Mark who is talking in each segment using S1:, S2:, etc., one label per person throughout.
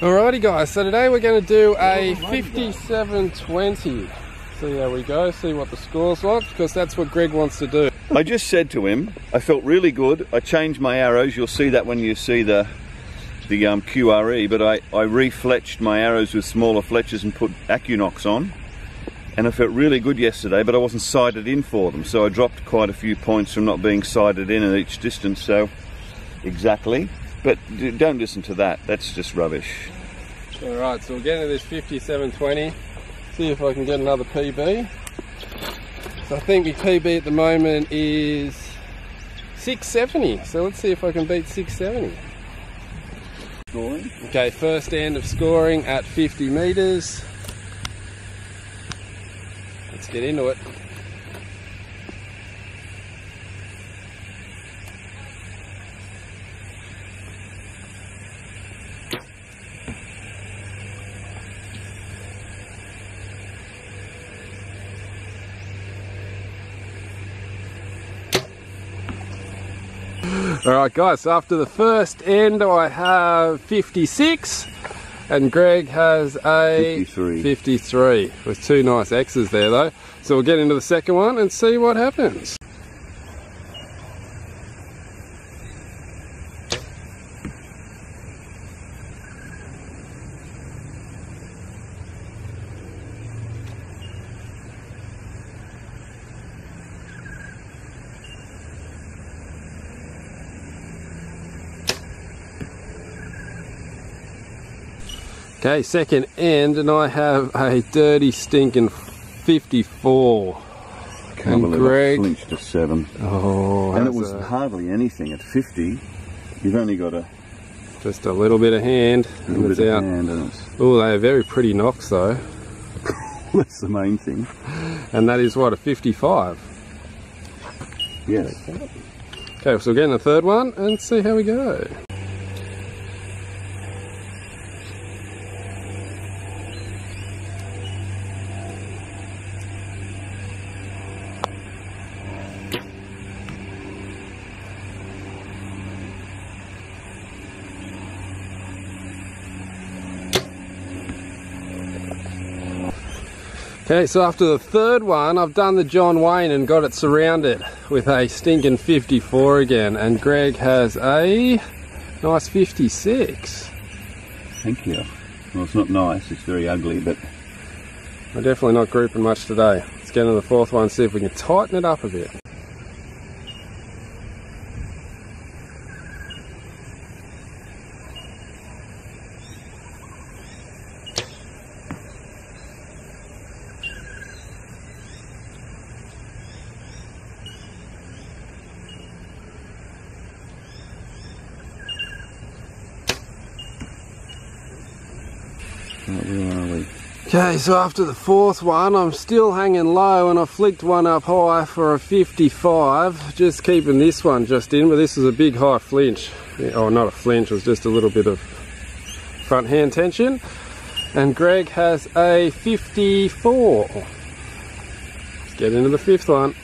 S1: Alrighty guys, so today we're going to do a 5720. See how we go, see what the score's like, because that's what Greg wants to do.
S2: I just said to him, I felt really good. I changed my arrows. You'll see that when you see the QRE, but I refletched my arrows with smaller fletchers and put accu on. And I felt really good yesterday, but I wasn't sighted in for them. So I dropped quite a few points from not being sighted in at each distance, so exactly. But don't listen to that, that's just rubbish.
S1: Alright, so we'll get into this 5720, see if I can get another PB. So I think my PB at the moment is 670, so let's see if I can beat 670.
S2: Scoring?
S1: Okay, first end of scoring at 50 metres. Let's get into it. Alright guys, so after the first end I have 56 and Greg has a 53 with two nice X's there though. So we'll get into the second one and see what happens. Okay, second end, and I have a dirty stinking 54.
S2: Can't believe Greg flinched to 7.
S1: Oh,
S2: and it was hardly anything at 50. You've only got
S1: just a little bit of hand, and it's out. Oh, they are very pretty knocks though.
S2: That's the main thing.
S1: And that is what, a 55?
S2: Yes.
S1: Okay, so we'll get in the third one and see how we go. Okay, so after the third one, I've done the John Wayne and got it surrounded with a stinking 54 again, and Greg has a nice 56.
S2: Thank you. Well, it's not nice, it's very ugly, but
S1: we're definitely not grouping much today. Let's get into the fourth one and see if we can tighten it up a bit. Okay, so after the fourth one, I'm still hanging low and I flicked one up high for a 55. Just keeping this one just in, but this is a big high flinch. Oh, not a flinch, it was just a little bit of front hand tension. And Greg has a 54. Let's get into the fifth one.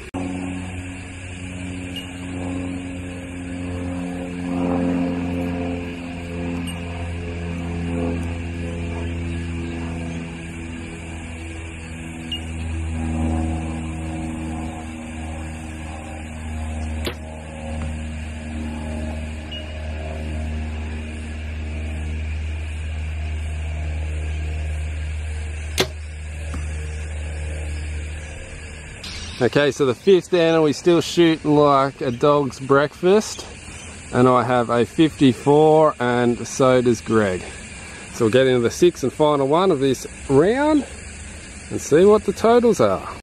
S1: Okay, so the fifth end, we're still shooting like a dog's breakfast, and I have a 54, and so does Greg. So we'll get into the sixth and final one of this round and see what the totals are.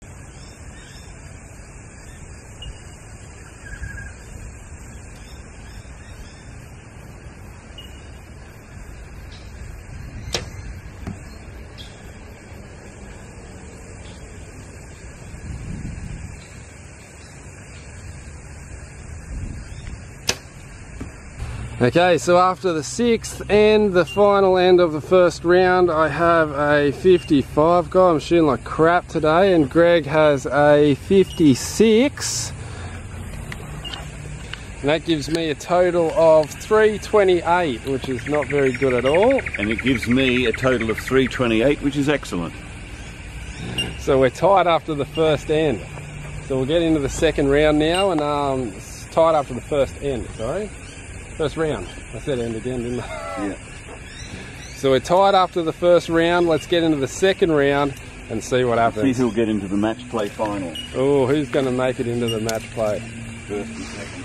S1: Okay, so after the sixth and the final end of the first round, I have a 55. God, I'm shooting like crap today, and Greg has a 56. And that gives me a total of 328, which is not very good at all.
S2: And it gives me a total of 328, which is excellent.
S1: So we're tied after the first end. So we'll get into the second round now, and it's tied after the first end, sorry. First round. I said end again, didn't I?
S2: Yeah.
S1: So we're tied after the first round. Let's get into the second round and see what happens.
S2: See who'll get into the match play final.
S1: Oh, who's going to make it into the match play?
S2: First and second.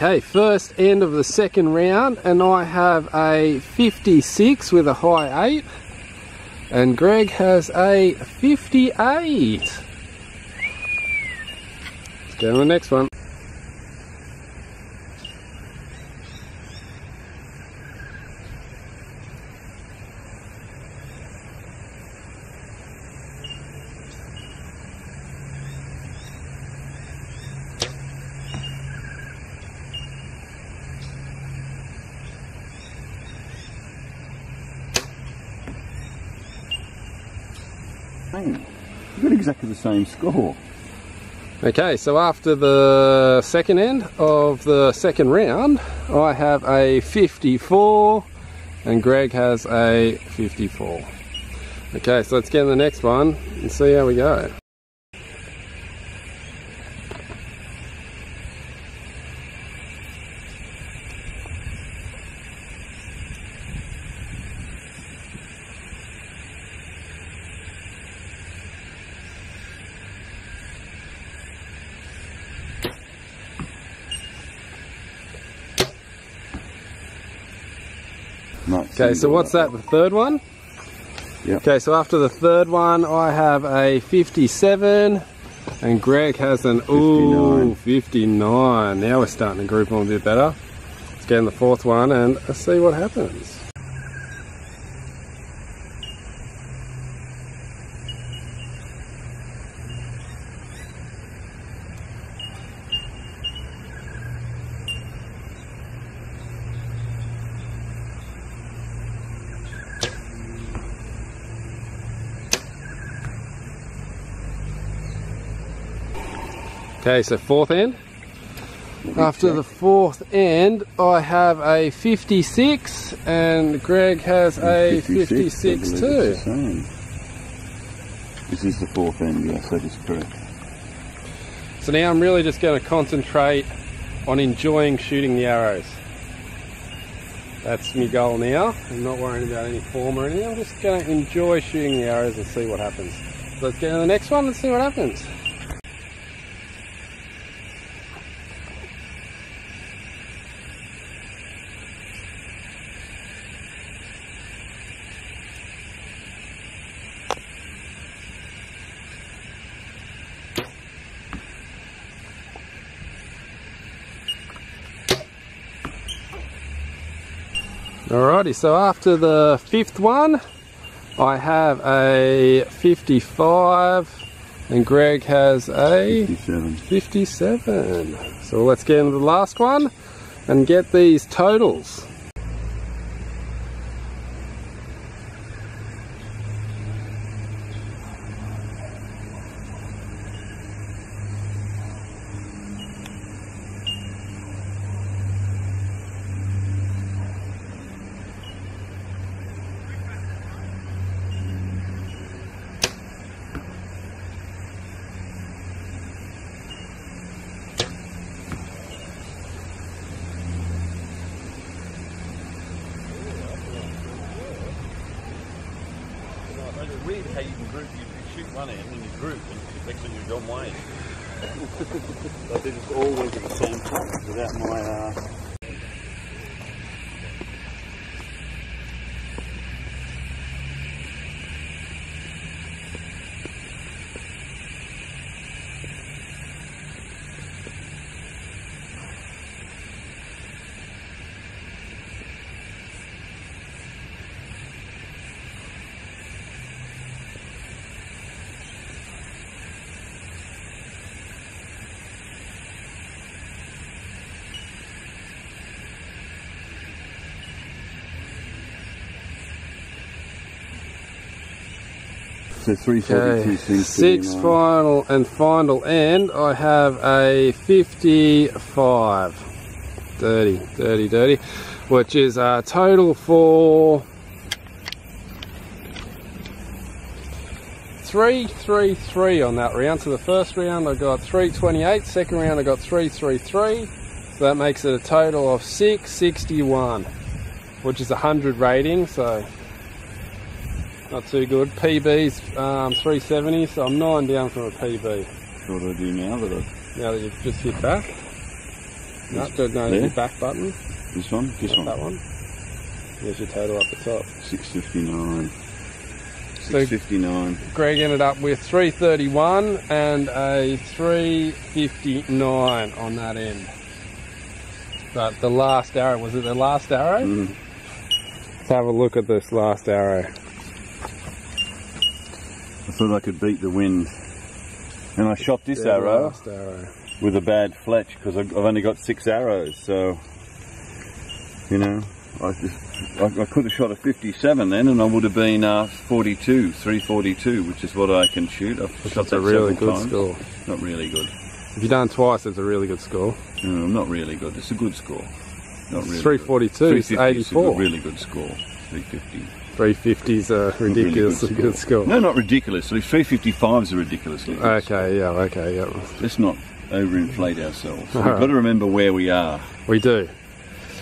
S1: Okay, first end of the second round, and I have a 56 with a high 8, and Greg has a 58. Let's go to the next one.
S2: You got exactly the same score.
S1: Okay, so after the second end of the second round, I have a 54 and Greg has a 54. Okay, so let's get in the next one and see how we go. Okay, so what's that, the third one?
S2: Yeah.
S1: Okay, so after the third one, I have a 57, and Greg has an 59. Now we're starting to group on a bit better. Let's get in the fourth one and see what happens. Okay, so fourth end. After the fourth end, I have a 56 and Greg has a 56 too.
S2: This is the fourth end, yes, that is correct.
S1: So now I'm really just going to concentrate on enjoying shooting the arrows. That's my goal now. I'm not worrying about any form or anything. I'm just going to enjoy shooting the arrows and see what happens. So let's get to the next one and see what happens. Alrighty, so after the fifth one, I have a 55 and Greg has a 57. So let's get into the last one and get these totals.
S2: It's weird how you can group, you shoot one end and you group and next thing you're John Wayne. But they're just always at the same time without my So 342 seems to be
S1: sixth final end, I have a 55. Dirty, which is a total for 333 on that round. So the first round I got 328, second round I got 333, so that makes it a total of 661, which is 100 rating, so not too good. PB's 370, so I'm 9 down from a PB.
S2: What do I do now
S1: Now that you've just hit back? No, hit back button.
S2: This one? This one?
S1: That one. There's your total up the top.
S2: 659. 659.
S1: Greg ended up with 331 and a 359 on that end. But the last arrow, was it the last arrow?
S2: Mm.
S1: Let's have a look at this last arrow.
S2: I thought I could beat the wind. And I shot this arrow with a bad fletch because I've only got 6 arrows, so, you know, I could have shot a 57 then and I would have been 342, which is what I can shoot. I've shot that
S1: a really good
S2: times.
S1: score.
S2: Not really good.
S1: If you've done twice, it's a really good score.
S2: No, not really good. It's a good score. Not really
S1: 342 is 84.
S2: A really good score. 350.
S1: 350 is a ridiculously good score.
S2: No, not ridiculously. 355 is a ridiculously good score.
S1: Okay, yeah.
S2: Let's not overinflate ourselves. We've got to remember where we are.
S1: We do.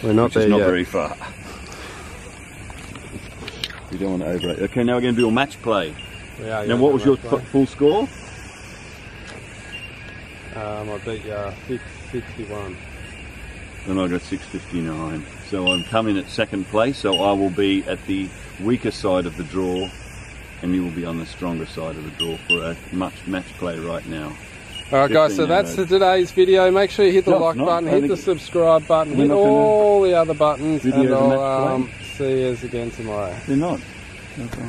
S1: We're not there yet.
S2: Not very far. We don't want to overrate. Okay, now we're going to do a match play.
S1: Yeah.
S2: Now, what was your full score?
S1: I beat you 661.
S2: And I got 659. So I'm coming at second place, so I will be at the weaker side of the draw and you will be on the stronger side of the draw for a match play right now.
S1: Alright guys, so that's today's video. Make sure you hit the like button, hit the subscribe button, hit all the other buttons, and I'll see you again tomorrow.
S2: They're not. Okay.